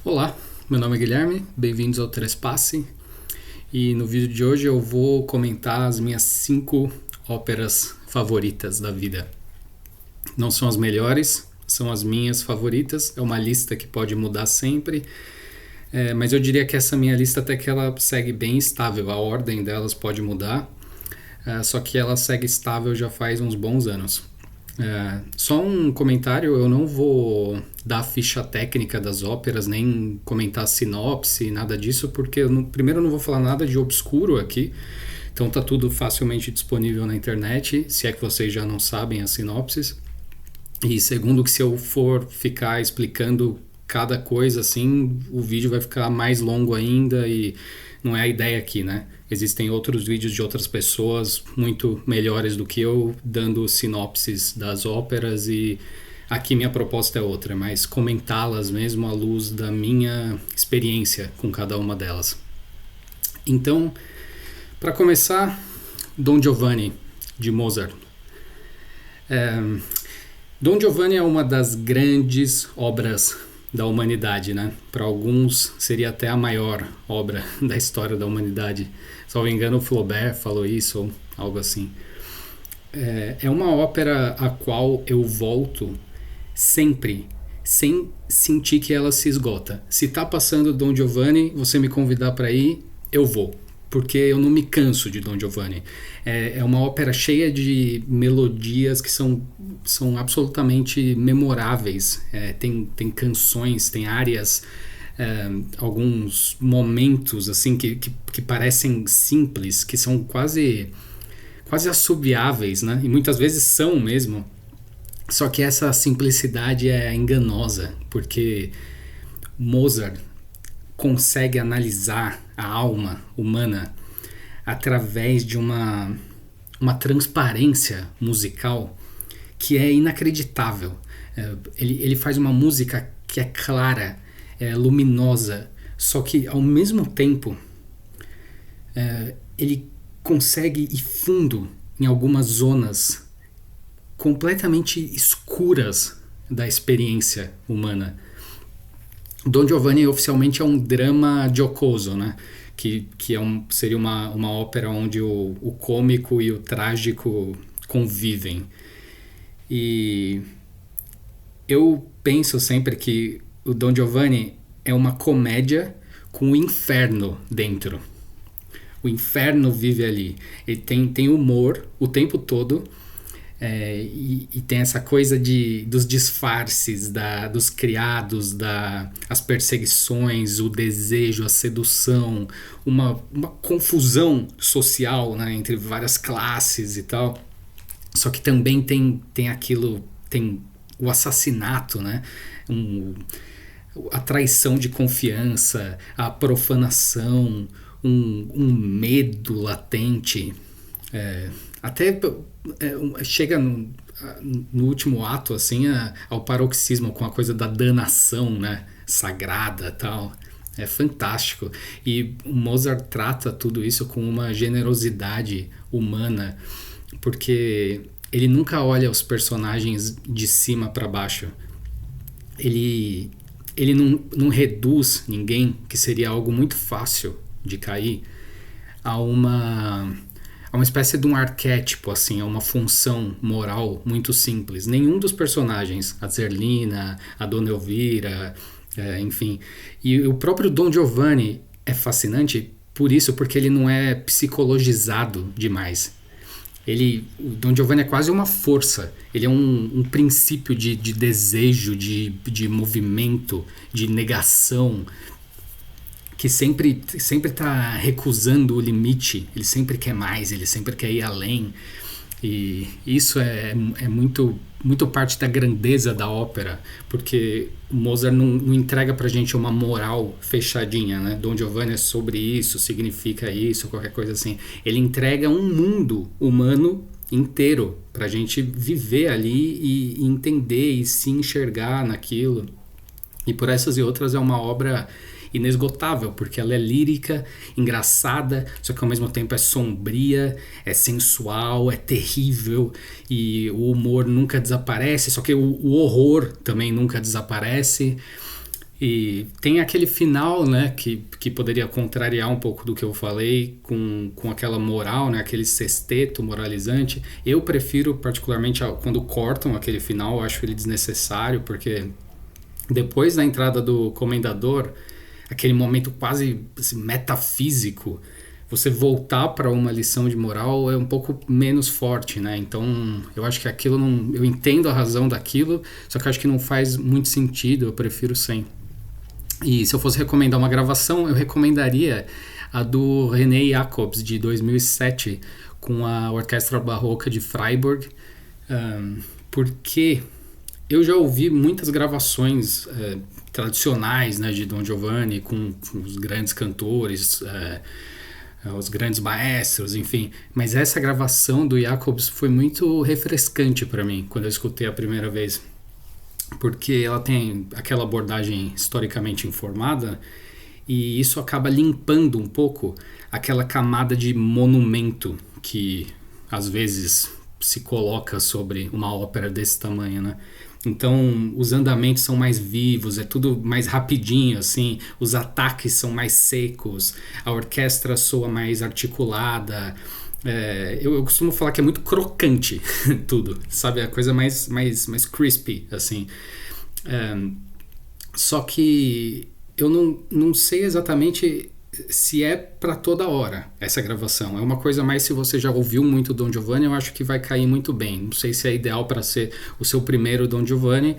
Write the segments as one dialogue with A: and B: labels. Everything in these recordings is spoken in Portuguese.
A: Olá, meu nome é Guilherme, bem-vindos ao Trespasse e no vídeo de hoje eu vou comentar as minhas 5 óperas favoritas da vida. Não são as melhores, são as minhas favoritas, é uma lista que pode mudar sempre, mas eu diria que essa minha lista até que ela segue bem estável, a ordem delas pode mudar, só que ela segue estável já faz uns bons anos. Só um comentário, eu não vou dar a ficha técnica das óperas, nem comentar a sinopse, nada disso, porque primeiro eu não vou falar nada de obscuro aqui, então tá tudo facilmente disponível na internet, se é que vocês já não sabem as sinopses. E segundo, que se eu for ficar explicando cada coisa assim, o vídeo vai ficar mais longo ainda e não é a ideia aqui, né? Existem outros vídeos de outras pessoas muito melhores do que eu, dando sinopses das óperas, e aqui minha proposta é outra, mas comentá-las mesmo à luz da minha experiência com cada uma delas. Então, para começar, Don Giovanni, de Mozart. Don Giovanni é uma das grandes obras da humanidade, né? Para alguns seria até a maior obra da história da humanidade. Se não me engano, o Flaubert falou isso ou algo assim. É uma ópera a qual eu volto sempre, sem sentir que ela se esgota. Se tá passando Don Giovanni, você me convidar para ir, eu vou, porque eu não me canso de Don Giovanni. É uma ópera cheia de melodias que são absolutamente memoráveis. Tem canções, tem áreas, alguns momentos assim que parecem simples, que são quase assobiáveis, né? E muitas vezes são mesmo. Só que essa simplicidade é enganosa, porque Mozart consegue analisar a alma humana através de uma transparência musical que é inacreditável. Ele faz uma música que é clara, luminosa, só que ao mesmo tempo ele consegue ir fundo em algumas zonas completamente escuras da experiência humana. Don Giovanni oficialmente é um drama jocoso, né? Que seria uma ópera onde o cômico e o trágico convivem. E eu penso sempre que o Don Giovanni é uma comédia com o inferno dentro. O inferno vive ali. Ele tem humor o tempo todo. E tem essa coisa dos disfarces, dos criados, as perseguições, o desejo, a sedução, uma confusão social, né, entre várias classes e tal. Só que também tem aquilo, tem o assassinato, né, a traição de confiança, a profanação, um medo latente. Até chega no último ato assim ao paroxismo, com a coisa da danação, né, sagrada, tal. É fantástico. E o Mozart trata tudo isso com uma generosidade humana, porque ele nunca olha os personagens de cima para baixo. Ele não reduz ninguém, que seria algo muito fácil de cair, a uma espécie de um arquétipo, assim, a uma função moral muito simples. Nenhum dos personagens, a Zerlina, a Dona Elvira, enfim. E o próprio Don Giovanni é fascinante porque ele não é psicologizado demais. O Don Giovanni é quase uma força. Ele é um princípio de desejo, de movimento, de negação, que sempre está recusando o limite. Ele sempre quer mais, ele sempre quer ir além. E isso é muito, muito parte da grandeza da ópera, porque o Mozart não entrega pra gente uma moral fechadinha, né? Don Giovanni é sobre isso, significa isso, qualquer coisa assim. Ele entrega um mundo humano inteiro pra gente viver ali e entender e se enxergar naquilo. E por essas e outras é uma obra inesgotável, porque ela é lírica, engraçada, só que ao mesmo tempo é sombria, é sensual, é terrível, e o humor nunca desaparece, só que o horror também nunca desaparece. E tem aquele final, né, que poderia contrariar um pouco do que eu falei, com aquela moral, né, aquele sexteto moralizante. Eu prefiro particularmente quando cortam aquele final, eu acho ele desnecessário, porque depois da entrada do Comendador, aquele momento quase assim, metafísico, você voltar para uma lição de moral é um pouco menos forte, né? Então, eu acho que aquilo não... Eu entendo a razão daquilo, só que eu acho que não faz muito sentido, eu prefiro sem. E se eu fosse recomendar uma gravação, eu recomendaria a do René Jacobs, de 2007, com a Orquestra Barroca de Freiburg, porque eu já ouvi muitas gravações tradicionais, né, de Don Giovanni, com os grandes cantores, os grandes maestros, enfim. Mas essa gravação do Jacobs foi muito refrescante para mim, quando eu escutei a primeira vez. Porque ela tem aquela abordagem historicamente informada e isso acaba limpando um pouco aquela camada de monumento que às vezes se coloca sobre uma ópera desse tamanho, né? Então, os andamentos são mais vivos, é tudo mais rapidinho, assim, os ataques são mais secos, a orquestra soa mais articulada. Eu costumo falar que é muito crocante tudo, sabe? A coisa mais crispy, assim. Só que eu não sei exatamente se é para toda hora essa gravação. É uma coisa mais, se você já ouviu muito Don Giovanni, eu acho que vai cair muito bem. Não sei se é ideal para ser o seu primeiro Don Giovanni,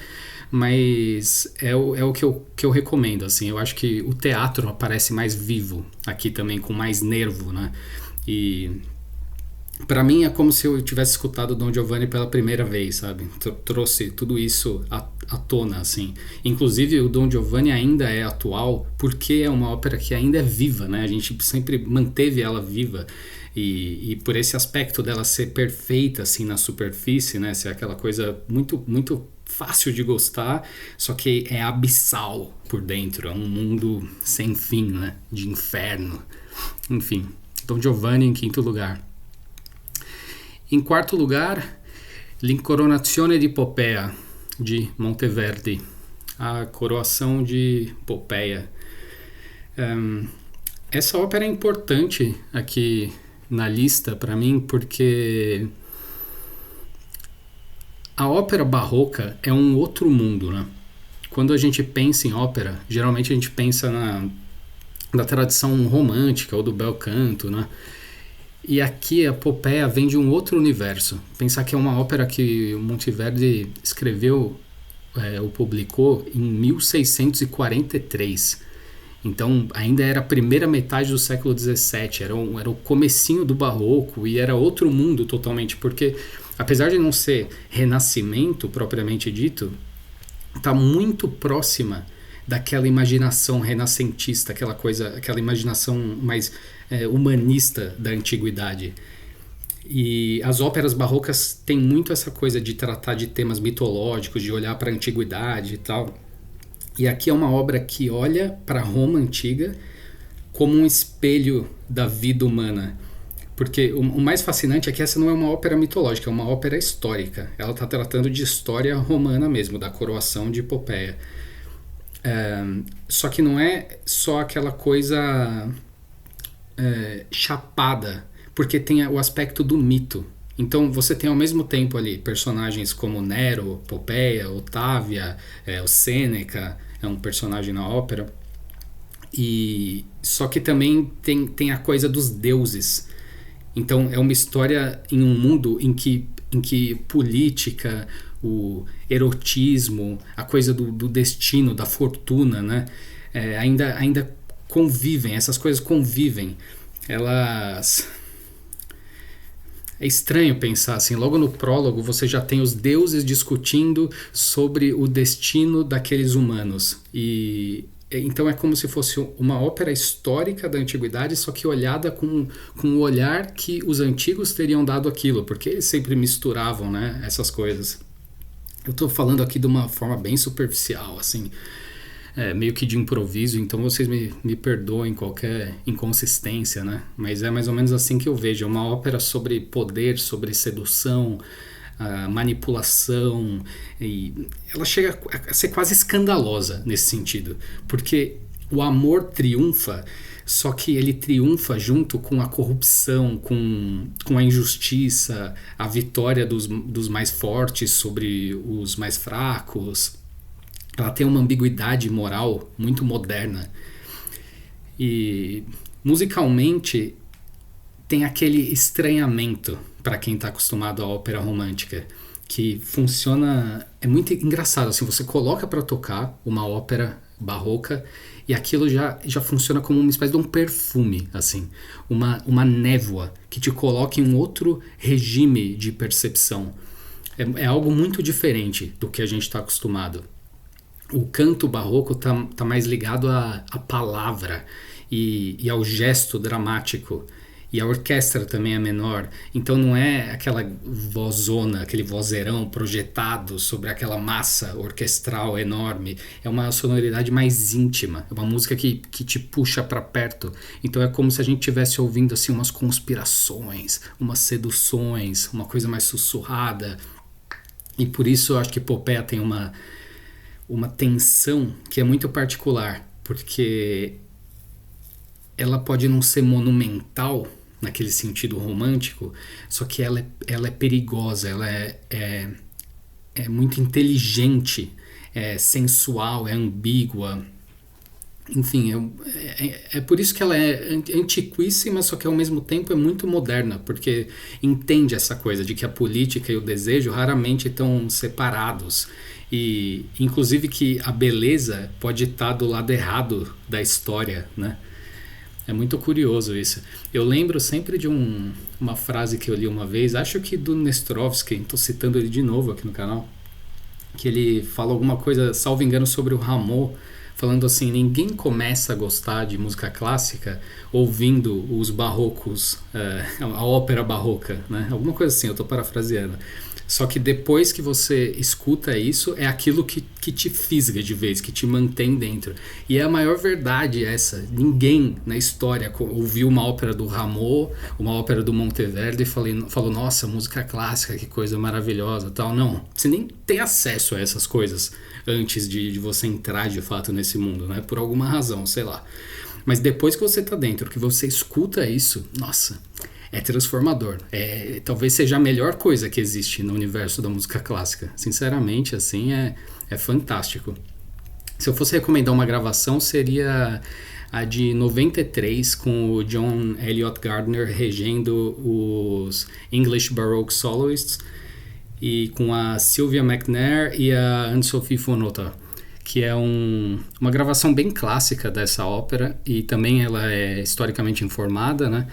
A: mas é o que eu recomendo, assim. Eu acho que o teatro aparece mais vivo aqui também, com mais nervo, né? E para mim é como se eu tivesse escutado Don Giovanni pela primeira vez, sabe? Trouxe tudo isso à tona, assim. Inclusive o Don Giovanni ainda é atual porque é uma ópera que ainda é viva, né? A gente sempre manteve ela viva e por esse aspecto dela ser perfeita, assim, na superfície, né? Ser aquela coisa muito, muito fácil de gostar, só que é abissal por dentro. É um mundo sem fim, né? De inferno. Enfim, Don Giovanni em quinto lugar. Em quarto lugar, L'Incoronazione di Popea, de Monteverdi, a coroação de Popeia. Essa ópera é importante aqui na lista para mim porque a ópera barroca é um outro mundo, né? Quando a gente pensa em ópera, geralmente a gente pensa na tradição romântica ou do bel canto, né? E aqui a Popeia vem de um outro universo. Pensar que é uma ópera que o Monteverdi escreveu ou publicou em 1643. Então ainda era a primeira metade do século XVII, era o comecinho do barroco e era outro mundo totalmente, porque apesar de não ser renascimento propriamente dito, está muito próxima daquela imaginação renascentista, aquela imaginação mais humanista da antiguidade. E as óperas barrocas têm muito essa coisa de tratar de temas mitológicos, de olhar para a antiguidade e tal. E aqui é uma obra que olha para Roma antiga como um espelho da vida humana. Porque o mais fascinante é que essa não é uma ópera mitológica, é uma ópera histórica. Ela está tratando de história romana mesmo, da coroação de Popeia. Só que não é só aquela coisa chapada, porque tem o aspecto do mito. Então você tem ao mesmo tempo ali personagens como Nero, Popeia, Otávia, o Sêneca é um personagem na ópera, e só que também tem a coisa dos deuses. Então é uma história em um mundo em que política, o erotismo, a coisa do destino, da fortuna, né? Ainda convivem, essas coisas convivem. Elas... É estranho pensar assim, logo no prólogo você já tem os deuses discutindo sobre o destino daqueles humanos. E então é como se fosse uma ópera histórica da antiguidade, só que olhada com o olhar que os antigos teriam dado aquilo, porque eles sempre misturavam, né, essas coisas. Eu estou falando aqui de uma forma bem superficial, assim, meio que de improviso, então vocês me perdoem qualquer inconsistência, né? Mas é mais ou menos assim que eu vejo. É uma ópera sobre poder, sobre sedução, a manipulação, e ela chega a ser quase escandalosa nesse sentido, porque o amor triunfa, só que ele triunfa junto com a corrupção, com a injustiça, a vitória dos mais fortes sobre os mais fracos. Ela tem uma ambiguidade moral muito moderna. E musicalmente tem aquele estranhamento para quem está acostumado à ópera romântica, que funciona, é muito engraçado, assim, você coloca para tocar uma ópera barroca e aquilo já funciona como uma espécie de um perfume, assim, uma névoa que te coloca em um outro regime de percepção. É algo muito diferente do que a gente está acostumado. O canto barroco tá mais ligado à palavra e ao gesto dramático. E a orquestra também é menor, então não é aquela vozona, aquele vozeirão projetado sobre aquela massa orquestral enorme. É uma sonoridade mais íntima, é uma música que te puxa para perto. Então é como se a gente estivesse ouvindo assim umas conspirações, umas seduções, uma coisa mais sussurrada. E por isso eu acho que Popea tem uma tensão que é muito particular, porque ela pode não ser monumental naquele sentido romântico, só que ela é perigosa, ela é muito inteligente, é sensual, é ambígua. Enfim, é por isso que ela é antiquíssima, só que ao mesmo tempo é muito moderna, porque entende essa coisa de que a política e o desejo raramente estão separados. E inclusive que a beleza pode estar do lado errado da história, né? É muito curioso isso. Eu lembro sempre de uma frase que eu li uma vez, acho que do Nestrovsky, estou citando ele de novo aqui no canal, que ele fala alguma coisa, salvo engano, sobre o Rameau, falando assim: ninguém começa a gostar de música clássica ouvindo os barrocos, a ópera barroca, né? Alguma coisa assim, eu estou parafraseando. Só que depois que você escuta isso, é aquilo que te fisga de vez, que te mantém dentro. E é a maior verdade essa. Ninguém na história ouviu uma ópera do Rameau, uma ópera do Monteverdi e falou: nossa, música clássica, que coisa maravilhosa, tal. Não, você nem tem acesso a essas coisas antes de você entrar de fato nesse mundo, né? Por alguma razão, sei lá. Mas depois que você tá dentro, que você escuta isso, nossa, é transformador. Talvez seja a melhor coisa que existe no universo da música clássica. Sinceramente, assim, é fantástico. Se eu fosse recomendar uma gravação, seria a de 93, com o John Elliott Gardner regendo os English Baroque Soloists, e com a Sylvia McNair e a Anne-Sophie von Otter, que é uma gravação bem clássica dessa ópera, e também ela é historicamente informada, né?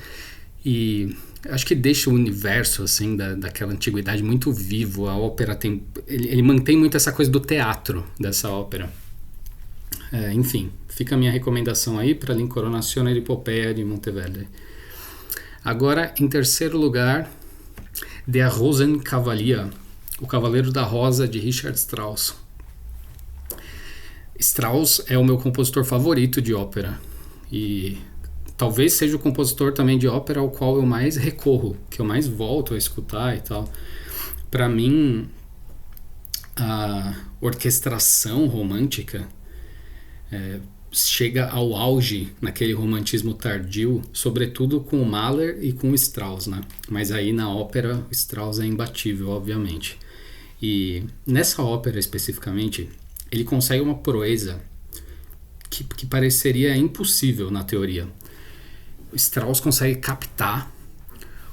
A: E acho que deixa o universo assim daquela antiguidade muito vivo. A ópera ele mantém muito essa coisa do teatro dessa ópera. Enfim, fica a minha recomendação aí para L'Incoronazione di Popea de Monteverdi. Agora, em terceiro lugar, Der Rosenkavalier, o Cavaleiro da Rosa, de Richard Strauss. Strauss é o meu compositor favorito de ópera, e talvez seja o compositor também de ópera ao qual eu mais recorro, que eu mais volto a escutar e tal. Para mim, a orquestração romântica chega ao auge naquele romantismo tardio, sobretudo com o Mahler e com o Strauss, né? Mas aí na ópera o Strauss é imbatível, obviamente. E nessa ópera especificamente, ele consegue uma proeza que pareceria impossível na teoria. Strauss consegue captar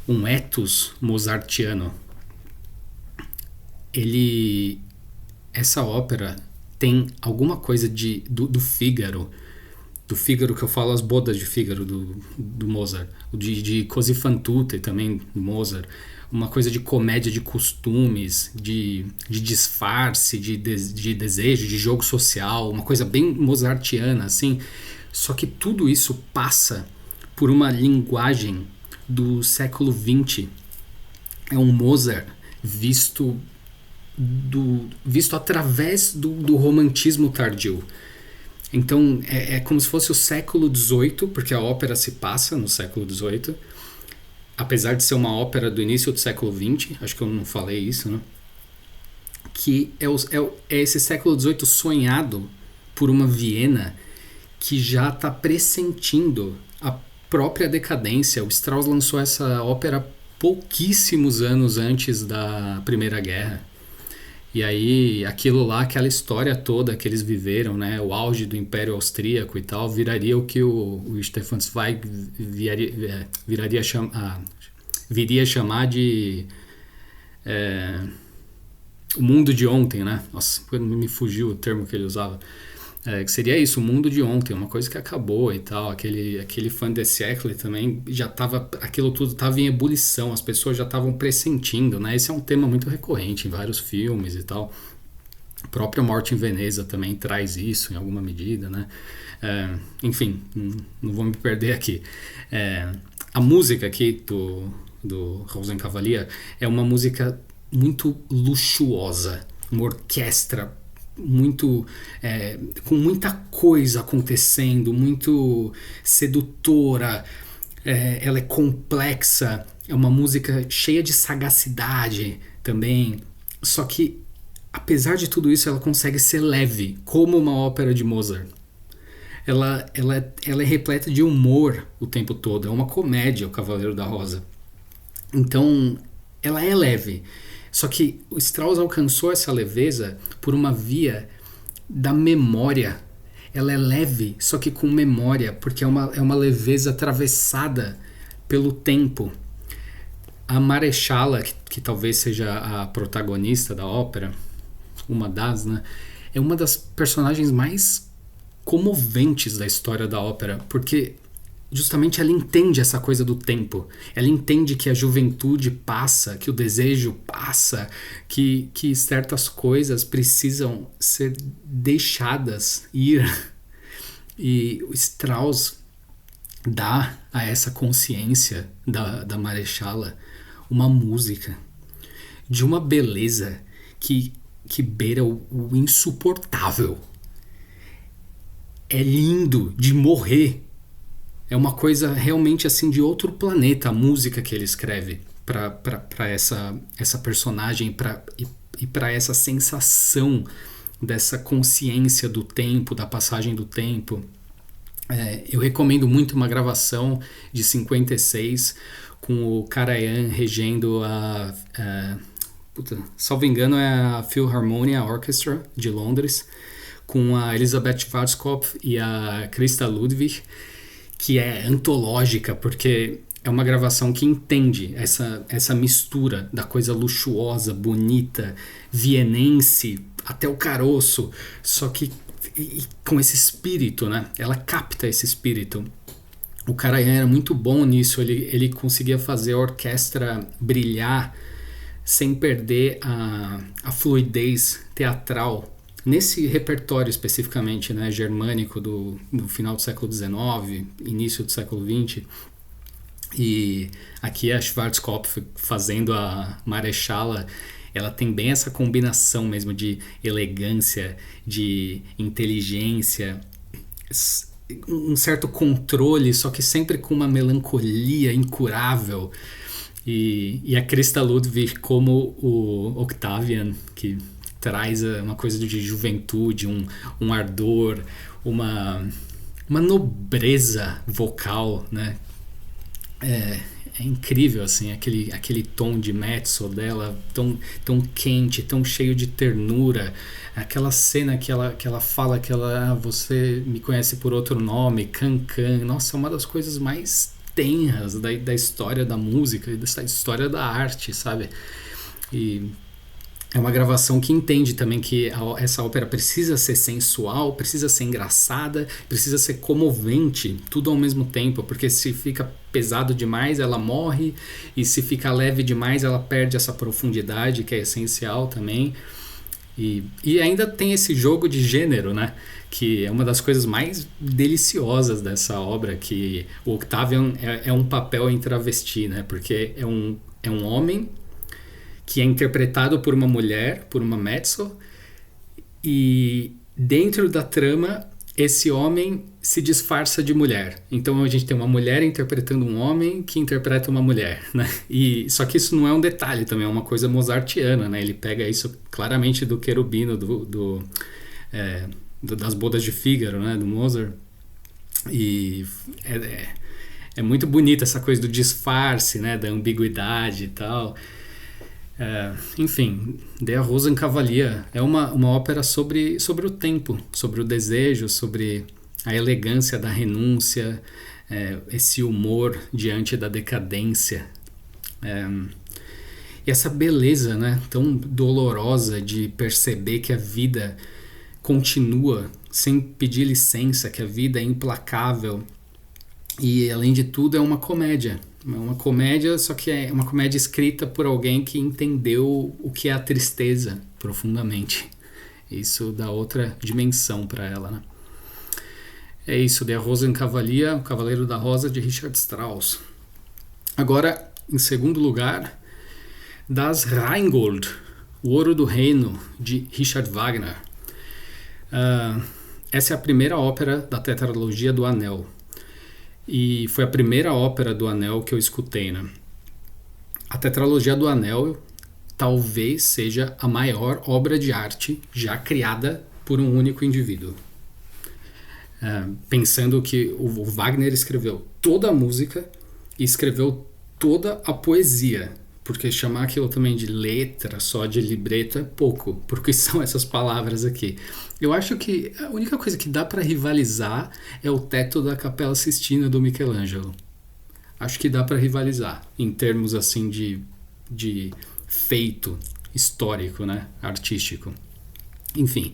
A: um ethos mozartiano. Essa ópera tem alguma coisa do Fígaro, que eu falo, as bodas de Fígaro do Mozart, de Così fan tutte também do Mozart, uma coisa de comédia de costumes, de disfarce, de desejo, de jogo social, uma coisa bem mozartiana assim. Só que tudo isso passa por uma linguagem do século XX. É um Mozart visto através do romantismo tardio. Então é como se fosse o século XVIII, porque a ópera se passa no século XVIII. apesar de ser uma ópera do início do século XX, acho que eu não falei isso, né? Que é esse século XVIII sonhado por uma Viena que já está pressentindo a própria decadência. O Strauss lançou essa ópera pouquíssimos anos antes da Primeira Guerra. E aí, aquilo lá, aquela história toda que eles viveram, né? O auge do Império Austríaco e tal, viraria o que o Stefan Zweig viria chamar de o mundo de ontem, né? Nossa, me fugiu o termo que ele usava. Que seria isso, o mundo de ontem, uma coisa que acabou e tal. Aquele fin de siècle também já estava, aquilo tudo estava em ebulição, as pessoas já estavam pressentindo, né? Esse é um tema muito recorrente em vários filmes e tal. A própria Morte em Veneza também traz isso em alguma medida, né? Enfim, não vou me perder aqui. A música aqui do Rosenkavalier é uma música muito luxuosa, uma orquestra muito com muita coisa acontecendo, muito sedutora, ela é complexa, é uma música cheia de sagacidade também, só que apesar de tudo isso ela consegue ser leve, como uma ópera de Mozart. Ela é repleta de humor o tempo todo, é uma comédia, o Cavaleiro da Rosa. Então ela é leve. Só que o Strauss alcançou essa leveza por uma via da memória. Ela é leve, só que com memória, porque é uma leveza atravessada pelo tempo. A Marechala, que talvez seja a protagonista da ópera, uma das, né? É uma das personagens mais comoventes da história da ópera, porque justamente ela entende essa coisa do tempo. Ela entende que a juventude passa, que o desejo passa, que certas coisas precisam ser deixadas ir. E o Strauss dá a essa consciência da Marechala uma música de uma beleza que beira o insuportável. É lindo de morrer. É uma coisa realmente assim de outro planeta, a música que ele escreve para essa personagem e para essa sensação dessa consciência do tempo, da passagem do tempo. Eu recomendo muito uma gravação de 56 com o Karajan regendo salvo engano é a Philharmonia Orchestra de Londres, com a Elisabeth Schwarzkopf e a Christa Ludwig, que é antológica, porque é uma gravação que entende essa mistura da coisa luxuosa, bonita, vienense, até o caroço, só que com esse espírito, né? Ela capta esse espírito. O Karajan era muito bom nisso, ele conseguia fazer a orquestra brilhar sem perder a fluidez teatral. Nesse repertório especificamente, né, germânico do final do século XIX, início do século XX, e aqui a Schwarzkopf fazendo a Marechala, ela tem bem essa combinação mesmo de elegância, de inteligência, um certo controle, só que sempre com uma melancolia incurável. E a Christa Ludwig como o Octavian, que traz uma coisa de juventude, um ardor, uma nobreza vocal, né? É incrível, assim, aquele tom de mezzo dela, tão quente, tão cheio de ternura. Aquela cena que ela fala que você me conhece por outro nome, Can-Can. Nossa, é uma das coisas mais tenras da história da música e da história da arte, sabe? E é uma gravação que entende também que essa ópera precisa ser sensual, precisa ser engraçada, precisa ser comovente, tudo ao mesmo tempo, porque se fica pesado demais ela morre, e se fica leve demais ela perde essa profundidade que é essencial também. E ainda tem esse jogo de gênero, né? Que é uma das coisas mais deliciosas dessa obra, que o Octavian é um papel em travesti, né? Porque é um homem que é interpretado por uma mulher, por uma mezzo, e dentro da trama esse homem se disfarça de mulher. Então a gente tem uma mulher interpretando um homem que interpreta uma mulher, né? Só que isso não é um detalhe também, é uma coisa mozartiana, né? Ele pega isso claramente do Cherubino, das Bodas de Fígaro, né? Do Mozart. E é muito bonita essa coisa do disfarce, né? Da ambiguidade e tal. Enfim, Der Rosenkavalier é uma ópera sobre o tempo, sobre o desejo, sobre a elegância da renúncia, esse humor diante da decadência. E essa beleza, né, tão dolorosa de perceber que a vida continua sem pedir licença, que a vida é implacável e, além de tudo, é uma comédia. É uma comédia, só que é uma comédia escrita por alguém que entendeu o que é a tristeza profundamente. Isso dá outra dimensão para ela, né? É isso, Der Rosenkavalier, O Cavaleiro da Rosa, de Richard Strauss. Agora, em segundo lugar, Das Rheingold, O Ouro do Reino, de Richard Wagner. Essa é a primeira ópera da tetralogia do Anel. E foi a primeira ópera do Anel que eu escutei, né? A tetralogia do Anel talvez seja a maior obra de arte já criada por um único indivíduo. Pensando que o Wagner escreveu toda a música e escreveu toda a poesia, porque chamar aquilo também de letra, só de libreto, é pouco, porque são essas palavras aqui. Eu acho que a única coisa que dá para rivalizar é o teto da Capela Sistina do Michelangelo. Acho que dá para rivalizar em termos assim de feito histórico, né, artístico. Enfim,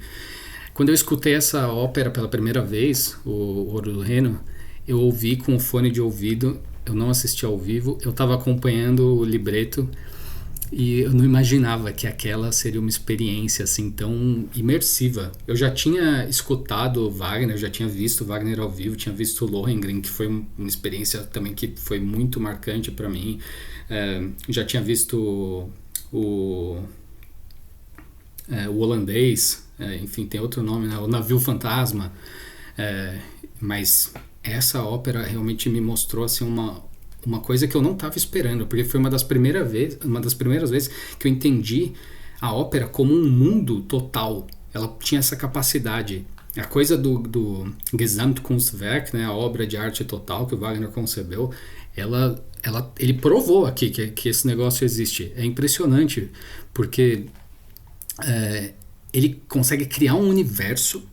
A: quando eu escutei essa ópera pela primeira vez, o Ouro do Reino, eu ouvi com o fone de ouvido. Eu não assisti ao vivo, eu estava acompanhando o libreto e eu não imaginava que aquela seria uma experiência assim tão imersiva. Eu já tinha escutado Wagner, eu já tinha visto Wagner ao vivo, tinha visto Lohengrin, que foi uma experiência também que foi muito marcante para mim. Já tinha visto o holandês, enfim, tem outro nome, né? O Navio Fantasma, mas essa ópera realmente me mostrou assim uma coisa que eu não estava esperando, porque foi uma das primeiras vezes que eu entendi a ópera como um mundo total. Ela tinha essa capacidade. A coisa do Gesamtkunstwerk, né, a obra de arte total que o Wagner concebeu, ele provou aqui que esse negócio existe. É impressionante, porque ele consegue criar um universo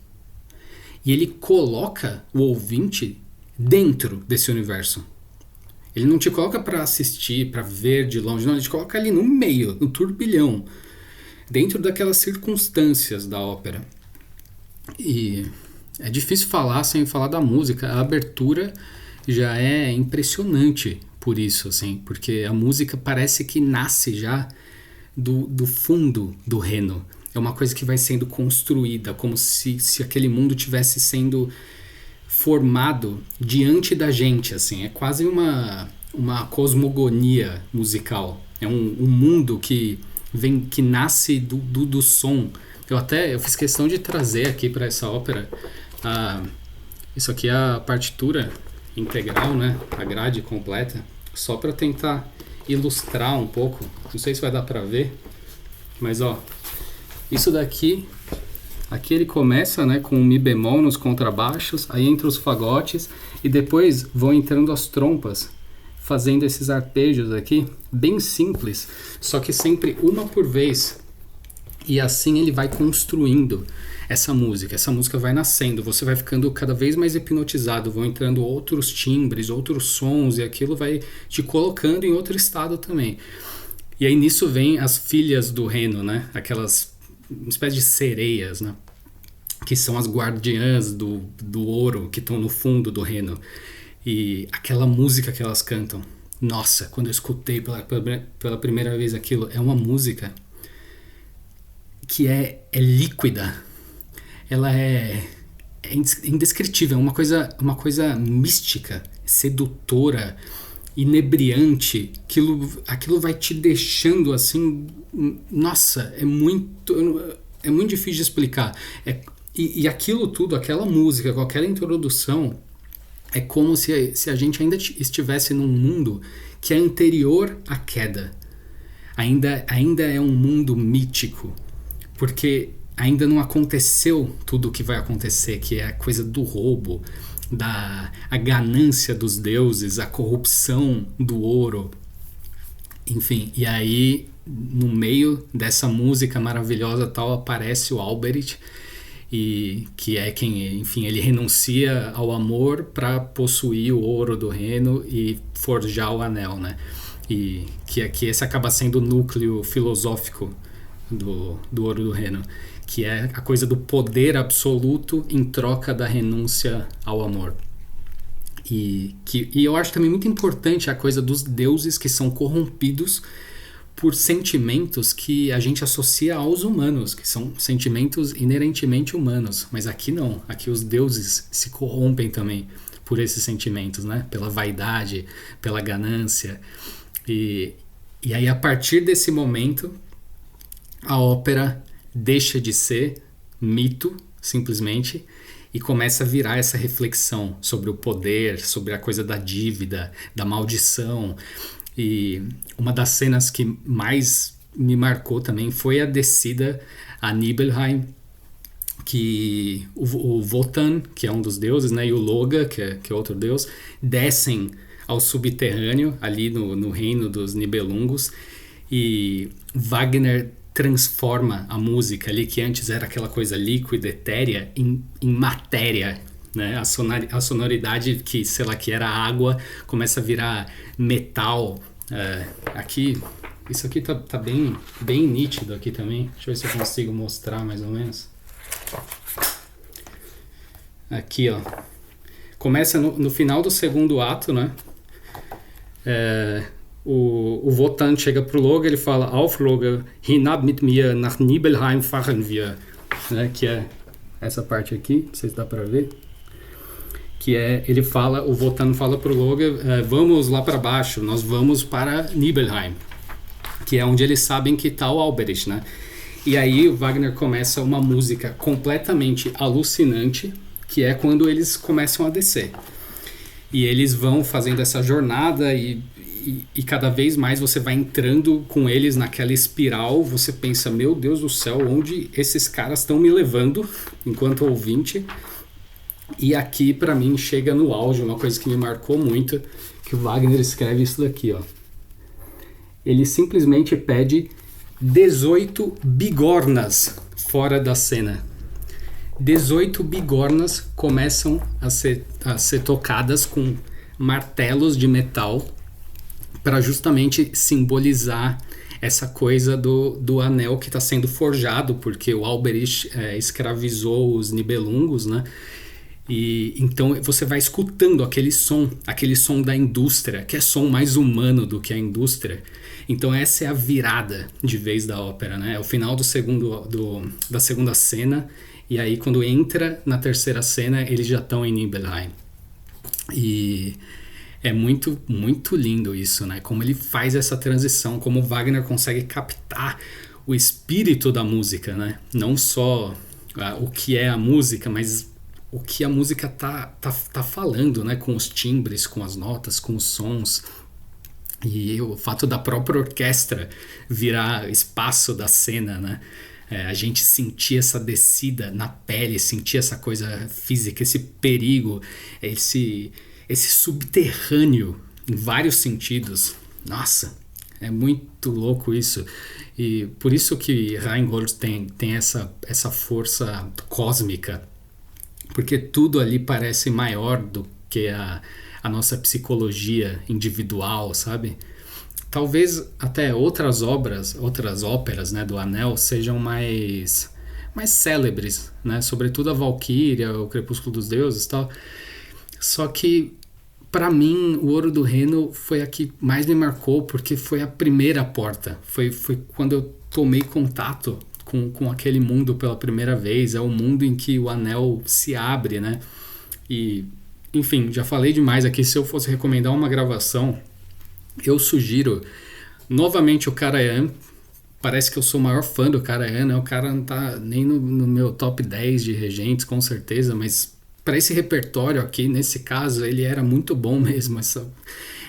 A: e ele coloca o ouvinte dentro desse universo. Ele não te coloca para assistir, para ver de longe, não, ele te coloca ali no meio, no turbilhão, dentro daquelas circunstâncias da ópera. E é difícil falar sem falar da música. A abertura já é impressionante por isso, assim, porque a música parece que nasce já do fundo do Reno. É uma coisa que vai sendo construída, como se aquele mundo tivesse sendo formado diante da gente, assim. É quase uma cosmogonia musical. É um mundo que nasce do som. Eu fiz questão de trazer aqui para essa ópera isso aqui é a partitura integral, né? A grade completa, só para tentar ilustrar um pouco. Não sei se vai dar para ver, mas isso daqui, aqui ele começa, né, com um mi bemol nos contrabaixos, aí entra os fagotes e depois vão entrando as trompas, fazendo esses arpejos aqui, bem simples, só que sempre uma por vez. E assim ele vai construindo essa música vai nascendo, você vai ficando cada vez mais hipnotizado, vão entrando outros timbres, outros sons, e aquilo vai te colocando em outro estado também. E aí nisso vem as filhas do Reno, né? Aquelas espécies de sereias, né? Que são as guardiãs do ouro que estão no fundo do Reno. E aquela música que elas cantam, nossa, quando eu escutei pela primeira vez aquilo, é uma música que é líquida, ela é indescritível, é uma coisa mística, sedutora, inebriante. Aquilo vai te deixando assim, nossa, é muito difícil de explicar. E aquilo tudo, aquela música, com aquela introdução, é como se a gente ainda estivesse num mundo que é anterior à queda. Ainda é um mundo mítico, porque ainda não aconteceu tudo o que vai acontecer, que é a coisa do roubo, a ganância dos deuses, a corrupção do ouro, enfim. E aí, no meio dessa música maravilhosa tal, aparece o Alberich, e que é quem, enfim, ele renuncia ao amor para possuir o ouro do reino e forjar o anel, né? E que aqui esse acaba sendo o núcleo filosófico do ouro do reino, que é a coisa do poder absoluto em troca da renúncia ao amor. E eu acho também muito importante a coisa dos deuses que são corrompidos por sentimentos que a gente associa aos humanos, que são sentimentos inerentemente humanos. Mas aqui não, aqui os deuses se corrompem também por esses sentimentos, né? Pela vaidade, pela ganância. E aí, a partir desse momento, a ópera deixa de ser mito, simplesmente, e começa a virar essa reflexão sobre o poder, sobre a coisa da dívida, da maldição. E uma das cenas que mais me marcou também foi a descida a Nibelheim, que o Wotan, que é um dos deuses, né, e o Loga, que é outro deus, descem ao subterrâneo, ali no reino dos Nibelungos, e Wagner transforma a música ali, que antes era aquela coisa líquida, etérea, em matéria, né? A sonoridade que, sei lá, que era água, começa a virar metal. Aqui, isso aqui tá bem nítido aqui também. Deixa eu ver se eu consigo mostrar mais ou menos. Aqui, ó. Começa no final do segundo ato, né? O Wotan chega pro Loga, ele fala: Auf, Loga, hinab mit mir nach Nibelheim fahren wir. Né? Que é essa parte aqui, não sei se dá pra ver. Que é, o Wotan fala pro Loga: vamos lá para baixo, nós vamos para Nibelheim, que é onde eles sabem que tá o Alberich, né? E aí o Wagner começa uma música completamente alucinante, que é quando eles começam a descer. E eles vão fazendo essa jornada e cada vez mais você vai entrando com eles naquela espiral. Você pensa: meu Deus do céu, onde esses caras estão me levando enquanto ouvinte? E aqui, pra mim, chega no auge, uma coisa que me marcou muito, que o Wagner escreve isso daqui, ó. Ele simplesmente pede 18 bigornas fora da cena. 18 bigornas começam a ser tocadas com martelos de metal para justamente simbolizar essa coisa do anel que está sendo forjado, porque o Alberich escravizou os Nibelungos, né? E então você vai escutando aquele som da indústria, que é som mais humano do que a indústria. Então essa é a virada de vez da ópera, né? É o final da segunda cena, e aí quando entra na terceira cena eles já estão em Nibelheim. E é muito, muito lindo isso, né? Como ele faz essa transição, como o Wagner consegue captar o espírito da música, né? Não só o que é a música, mas o que a música tá falando, né? Com os timbres, com as notas, com os sons. E o fato da própria orquestra virar espaço da cena, né? A gente sentir essa descida na pele, sentir essa coisa física, esse perigo, esse subterrâneo em vários sentidos. Nossa, é muito louco isso. E por isso que Rheingold tem essa força cósmica, porque tudo ali parece maior do que a nossa psicologia individual, sabe? Talvez até outras óperas, né, do Anel sejam mais célebres, né? Sobretudo a Valquíria, o Crepúsculo dos Deuses e tal. Só que, para mim, o Ouro do Reno foi a que mais me marcou, porque foi a primeira porta. Foi quando eu tomei contato com aquele mundo pela primeira vez. É o mundo em que o anel se abre, né? E, enfim, já falei demais aqui. Se eu fosse recomendar uma gravação, eu sugiro novamente o Karajan, parece que eu sou o maior fã do Karajan, né? O cara não tá nem no meu top 10 de regentes, com certeza, mas para esse repertório aqui, nesse caso, ele era muito bom mesmo.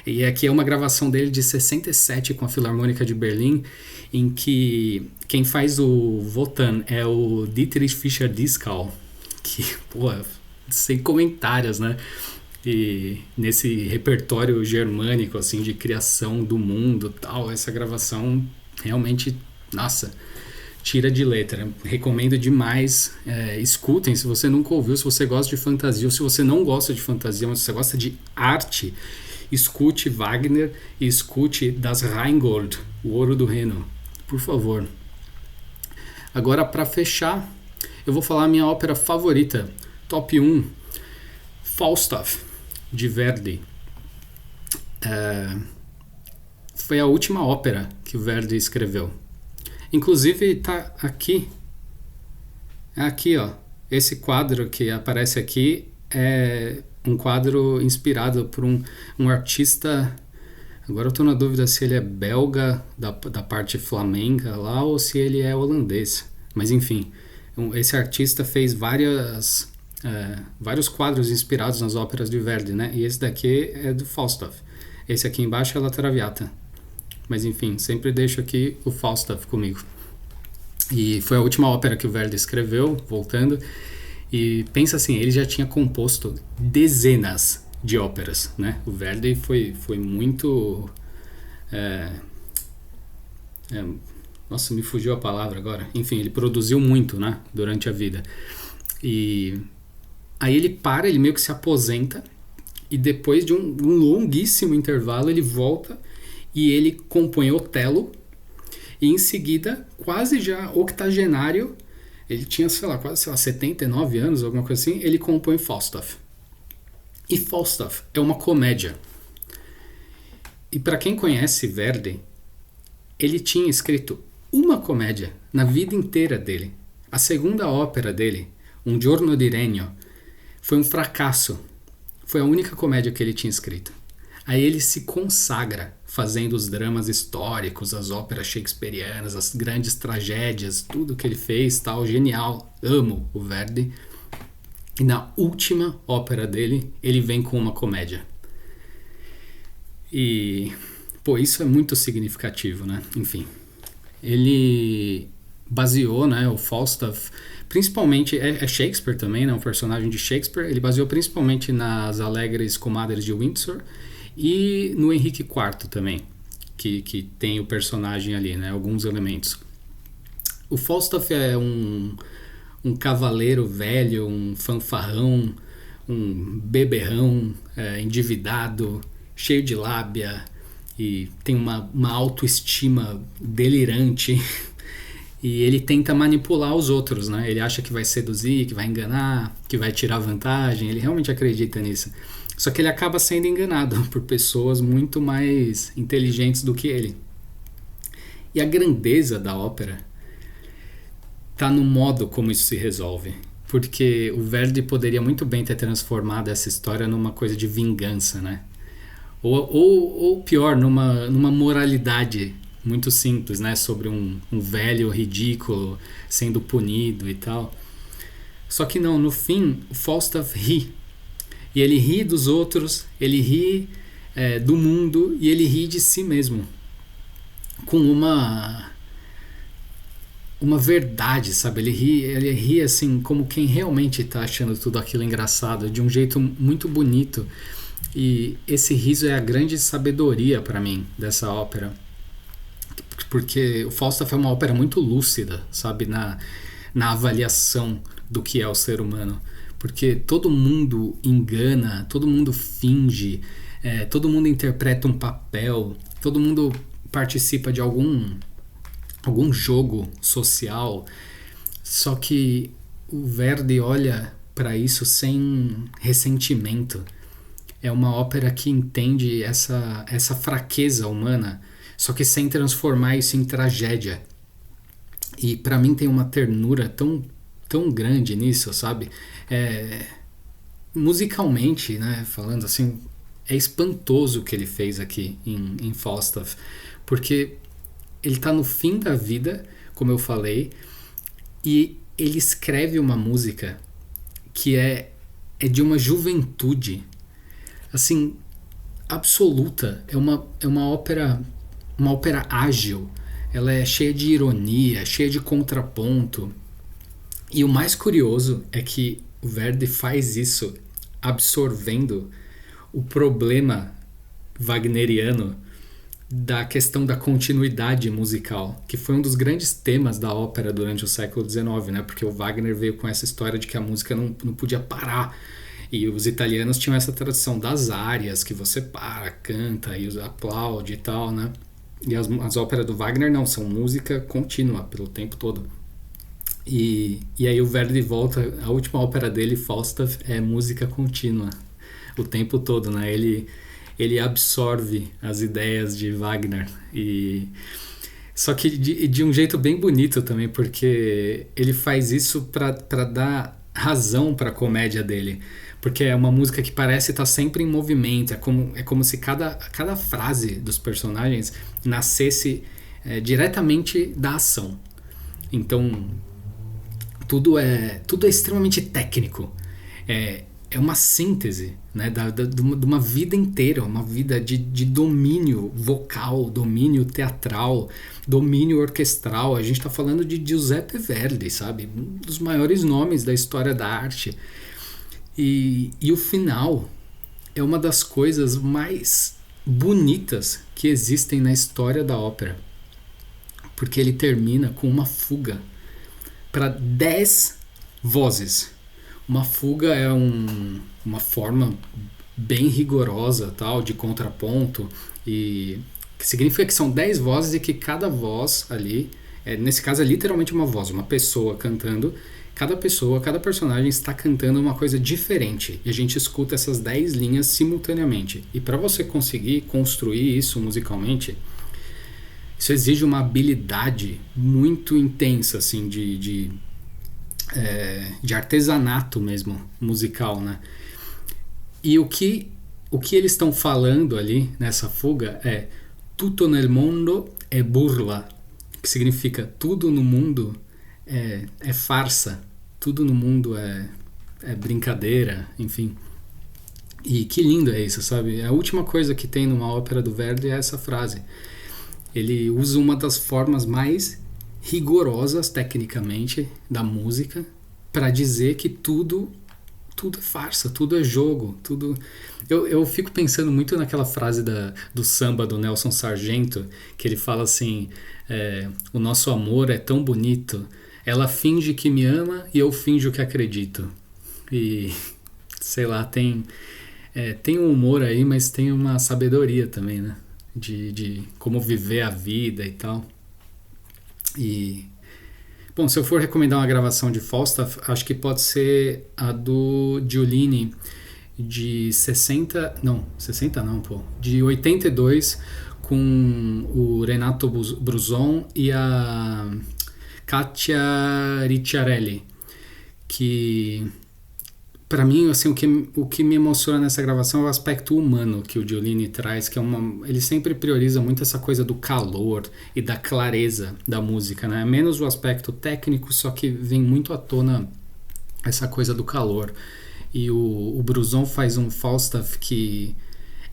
A: E aqui é uma gravação dele de 67 com a Filarmônica de Berlim, em que quem faz o Wotan é o Dietrich Fischer-Dieskau, que, pô, sem comentários, né? E nesse repertório germânico, assim, de criação do mundo tal, essa gravação realmente, nossa, tira de letra. Recomendo demais. Escutem, se você nunca ouviu, se você gosta de fantasia, ou se você não gosta de fantasia, mas se você gosta de arte, escute Wagner e escute Das Rheingold, o Ouro do Reno, por favor. Agora, para fechar, eu vou falar a minha ópera favorita, top 1, Falstaff, de Verdi. Foi a última ópera que o Verdi escreveu. Inclusive tá aqui, ó, esse quadro que aparece aqui é um quadro inspirado por um artista, agora eu tô na dúvida se ele é belga, da parte flamenga lá, ou se ele é holandês, mas enfim, esse artista fez vários quadros inspirados nas óperas de Verdi, né? E esse daqui é do Falstaff. Esse aqui embaixo é La Traviata. Mas enfim, sempre deixo aqui o Falstaff comigo. E foi a última ópera que o Verdi escreveu, voltando. E pensa assim, ele já tinha composto dezenas de óperas, né? O Verdi foi muito... nossa, me fugiu a palavra agora. Enfim, ele produziu muito, né? Durante a vida. E aí ele meio que se aposenta. E depois de um longuíssimo intervalo, ele volta e ele compõe Otelo, e em seguida, quase já octogenário, ele tinha, quase 79 anos, alguma coisa assim, ele compõe Falstaff. E Falstaff é uma comédia. E para quem conhece Verdi, ele tinha escrito uma comédia na vida inteira dele. A segunda ópera dele, Un giorno di Regno, foi um fracasso. Foi a única comédia que ele tinha escrito. Aí ele se consagra fazendo os dramas históricos, as óperas shakespearianas, as grandes tragédias, tudo que ele fez, tal, genial. Amo o Verdi. E na última ópera dele, ele vem com uma comédia. E, pô, isso é muito significativo, né? Enfim, ele baseou, né, o Falstaff, principalmente, é Shakespeare também, né, um personagem de Shakespeare, ele baseou principalmente nas Alegres Comadres de Windsor e no Henrique IV também, que tem o personagem ali, né, alguns elementos. O Falstaff é um cavaleiro velho, um fanfarrão, um beberrão, endividado, cheio de lábia, e tem uma autoestima delirante. E ele tenta manipular os outros, né? Ele acha que vai seduzir, que vai enganar, que vai tirar vantagem. Ele realmente acredita nisso. Só que ele acaba sendo enganado por pessoas muito mais inteligentes do que ele. E a grandeza da ópera tá no modo como isso se resolve. Porque o Verdi poderia muito bem ter transformado essa história numa coisa de vingança, né? Ou pior, numa moralidade muito simples, né? Sobre um velho ridículo sendo punido e tal. Só que não, no fim, o Falstaff ri. E ele ri dos outros, ele ri do mundo e ele ri de si mesmo. Com uma verdade, sabe? Ele ri assim, como quem realmente tá achando tudo aquilo engraçado, de um jeito muito bonito. E esse riso é a grande sabedoria para mim dessa ópera. Porque o Falstaff é uma ópera muito lúcida, sabe? Na avaliação do que é o ser humano. Porque todo mundo engana, todo mundo finge, todo mundo interpreta um papel, todo mundo participa de algum jogo social. Só que o Verdi olha para isso sem ressentimento. É uma ópera que entende essa fraqueza humana, só que sem transformar isso em tragédia. E para mim tem uma ternura tão grande nisso, sabe? Musicalmente, né, falando assim, é espantoso o que ele fez aqui em Falstaff, porque ele tá no fim da vida, como eu falei, e ele escreve uma música que é de uma juventude, assim, absoluta. É uma ópera ágil. Ela é cheia de ironia, cheia de contraponto. E o mais curioso é que o Verdi faz isso absorvendo o problema wagneriano da questão da continuidade musical, que foi um dos grandes temas da ópera durante o século XIX, né? Porque o Wagner veio com essa história de que a música não podia parar. E os italianos tinham essa tradição das árias, que você para, canta e aplaude e tal, né? E as óperas do Wagner não, são música contínua pelo tempo todo. E aí o Verdi volta, a última ópera dele, Falstaff, é música contínua o tempo todo, né? Ele absorve as ideias de Wagner, só que de um jeito bem bonito também, porque ele faz isso para dar razão para a comédia dele, porque é uma música que parece estar sempre em movimento, é como se cada frase dos personagens nascesse diretamente da ação. Então tudo é extremamente técnico, é uma síntese, né, de uma vida inteira, uma vida de domínio vocal, domínio teatral, domínio orquestral. A gente está falando de Giuseppe Verdi, sabe? Um dos maiores nomes da história da arte. E o final é uma das coisas mais bonitas que existem na história da ópera, porque ele termina com uma fuga para 10 vozes. Uma fuga é uma forma bem rigorosa, tal, de contraponto, e que significa que são 10 vozes e que cada voz ali, nesse caso é literalmente uma voz, uma pessoa cantando, cada personagem está cantando uma coisa diferente, e a gente escuta essas 10 linhas simultaneamente. E para você conseguir construir isso musicalmente, isso exige uma habilidade muito intensa, assim, de artesanato mesmo, musical, né? E o que eles estão falando ali nessa fuga é tutto nel mondo è burla, que significa tudo no mundo é farsa, tudo no mundo é brincadeira, enfim. E que lindo é isso, sabe? A última coisa que tem numa ópera do Verdi é essa frase. Ele usa uma das formas mais rigorosas tecnicamente da música para dizer que tudo é farsa, tudo é jogo, tudo. Eu fico pensando muito naquela frase do samba do Nelson Sargento, que ele fala assim, o nosso amor é tão bonito, ela finge que me ama e eu finjo que acredito. E sei lá, tem um humor aí, mas tem uma sabedoria também, né? De como viver a vida e tal. E bom, se eu for recomendar uma gravação de Falstaff, acho que pode ser a do Giulini de 82, com o Renato Bruzon e a Katia Ricciarelli, que para mim, assim, o que me emociona nessa gravação é o aspecto humano que o Giulini traz, que ele sempre prioriza muito essa coisa do calor e da clareza da música, né? Menos o aspecto técnico, só que vem muito à tona essa coisa do calor. E o Bruzon faz um Falstaff que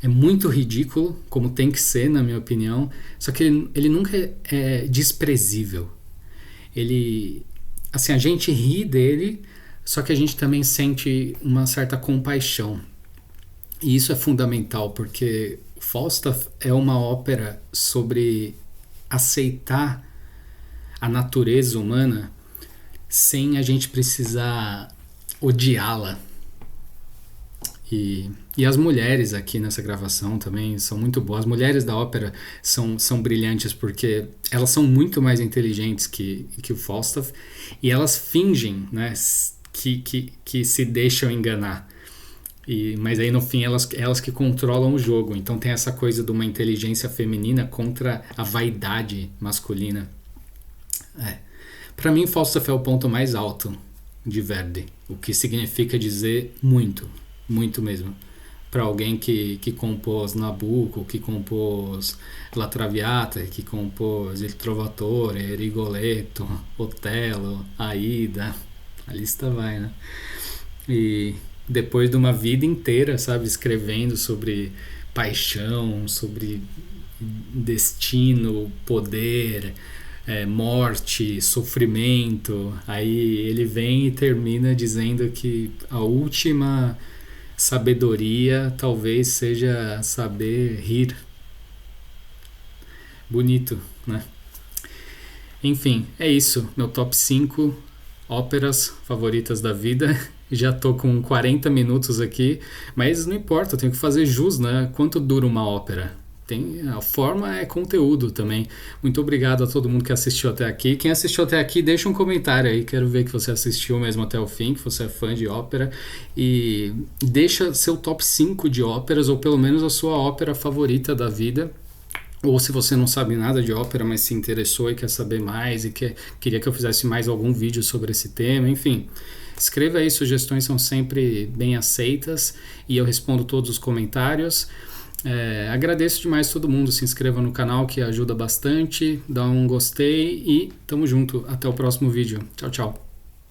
A: é muito ridículo, como tem que ser, na minha opinião, só que ele nunca é desprezível. Assim, a gente ri dele, só que a gente também sente uma certa compaixão. E isso é fundamental, porque Falstaff é uma ópera sobre aceitar a natureza humana sem a gente precisar odiá-la. E as mulheres aqui nessa gravação também são muito boas. As mulheres da ópera são brilhantes porque elas são muito mais inteligentes que o Falstaff, e elas fingem, né, que se deixam enganar. Mas aí no fim elas que controlam o jogo. Então tem essa coisa de uma inteligência feminina contra a vaidade masculina. Para mim, Falstaff é o ponto mais alto de Verdi, o que significa dizer muito, muito mesmo. para alguém que compôs Nabucco, que compôs La Traviata, que compôs Il Trovatore, Rigoletto, Otello, Aida, a lista vai, né? E depois de uma vida inteira, sabe, escrevendo sobre paixão, sobre destino, poder, morte, sofrimento, aí ele vem e termina dizendo que a última sabedoria talvez seja saber rir. Bonito, né? Enfim, é isso. Meu top 5 óperas favoritas da vida. Já tô com 40 minutos aqui, mas não importa, eu tenho que fazer jus, né? Quanto dura uma ópera? A forma é conteúdo também. Muito obrigado a todo mundo que assistiu até aqui. Quem assistiu até aqui, deixa um comentário aí. Quero ver que você assistiu mesmo até o fim, que você é fã de ópera. E deixa seu top 5 de óperas, ou pelo menos a sua ópera favorita da vida. Ou se você não sabe nada de ópera, mas se interessou e quer saber mais e queria que eu fizesse mais algum vídeo sobre esse tema, enfim. Escreva aí, sugestões são sempre bem aceitas e eu respondo todos os comentários. Agradeço demais todo mundo, se inscreva no canal que ajuda bastante, dá um gostei e tamo junto, até o próximo vídeo. Tchau, tchau.